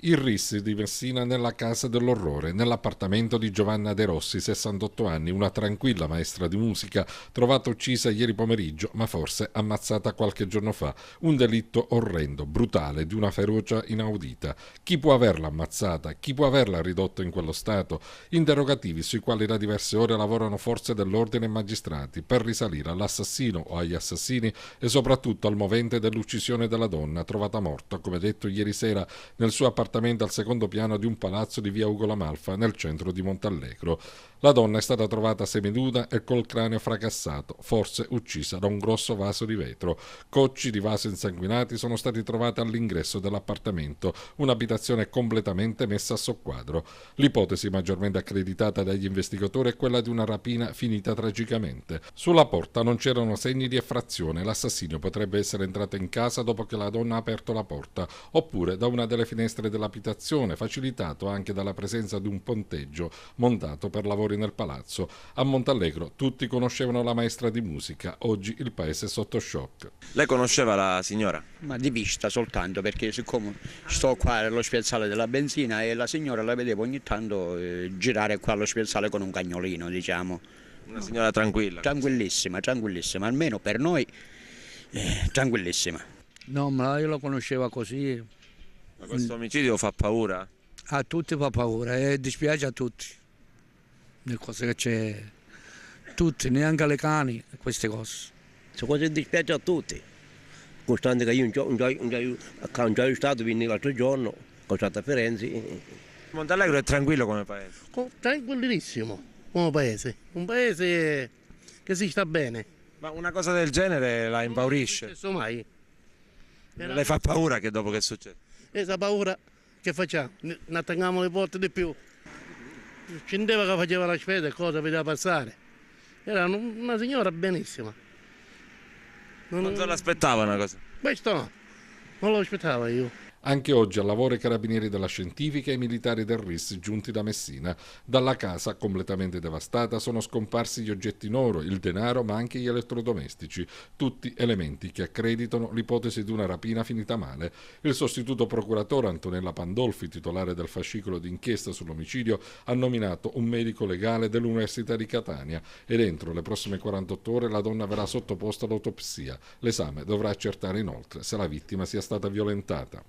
Il RIS di Messina nella casa dell'orrore, nell'appartamento di Giovanna De Rossi, 68 anni, una tranquilla maestra di musica, trovata uccisa ieri pomeriggio, ma forse ammazzata qualche giorno fa. Un delitto orrendo, brutale, di una ferocia inaudita. Chi può averla ammazzata? Chi può averla ridotta in quello stato? Interrogativi sui quali da diverse ore lavorano forze dell'ordine e magistrati per risalire all'assassino o agli assassini e soprattutto al movente dell'uccisione della donna trovata morta, come detto ieri sera, nel suo appartamento al secondo piano di un palazzo di via Ugo La Malfa nel centro di Montallegro. La donna è stata trovata seminuda e col cranio fracassato, forse uccisa da un grosso vaso di vetro. Cocci di vaso insanguinati sono stati trovati all'ingresso dell'appartamento, un'abitazione completamente messa a soqquadro. L'ipotesi maggiormente accreditata dagli investigatori è quella di una rapina finita tragicamente. Sulla porta non c'erano segni di effrazione, l'assassino potrebbe essere entrato in casa dopo che la donna ha aperto la porta, oppure da una delle finestre dell'abitazione, facilitato anche dalla presenza di un ponteggio montato per lavori nel palazzo. A Montallegro tutti conoscevano la maestra di musica, oggi il paese è sotto shock. Lei conosceva la signora? Ma di vista soltanto, perché siccome sto qua allo spiazzale della benzina e la signora la vedevo ogni tanto girare qua allo spiazzale con un cagnolino, diciamo. Una signora tranquilla. Tranquillissima, tranquillissima, almeno per noi tranquillissima. No, ma io lo conoscevo così, Ma questo omicidio fa paura? a tutti fa paura e dispiace a tutti. Le cose che c'è, tutti, neanche alle cani, queste cose. Queste cose dispiace a tutti. Costante che io non già stato, venne l'altro giorno, sono stato a Firenze. Montallegro è tranquillo come paese. Tranquillissimo come paese, un paese che si sta bene. Ma una cosa del genere la impaurisce? Non è successo mai. Le fa paura che dopo che succede? Questa paura che facciamo? Ne attacchiamo le porte di più. Scendeva che faceva la spesa e cosa vedeva passare. Era una signora benissima. Non se l'aspettava una cosa? Questo no, non lo aspettavo io. Anche oggi al lavoro i carabinieri della scientifica e i militari del RIS giunti da Messina. Dalla casa, completamente devastata, sono scomparsi gli oggetti in oro, il denaro, ma anche gli elettrodomestici, tutti elementi che accreditano l'ipotesi di una rapina finita male. Il sostituto procuratore Antonella Pandolfi, titolare del fascicolo d'inchiesta sull'omicidio, ha nominato un medico legale dell'Università di Catania ed entro le prossime 48 ore la donna verrà sottoposta all'autopsia. L'esame dovrà accertare inoltre se la vittima sia stata violentata.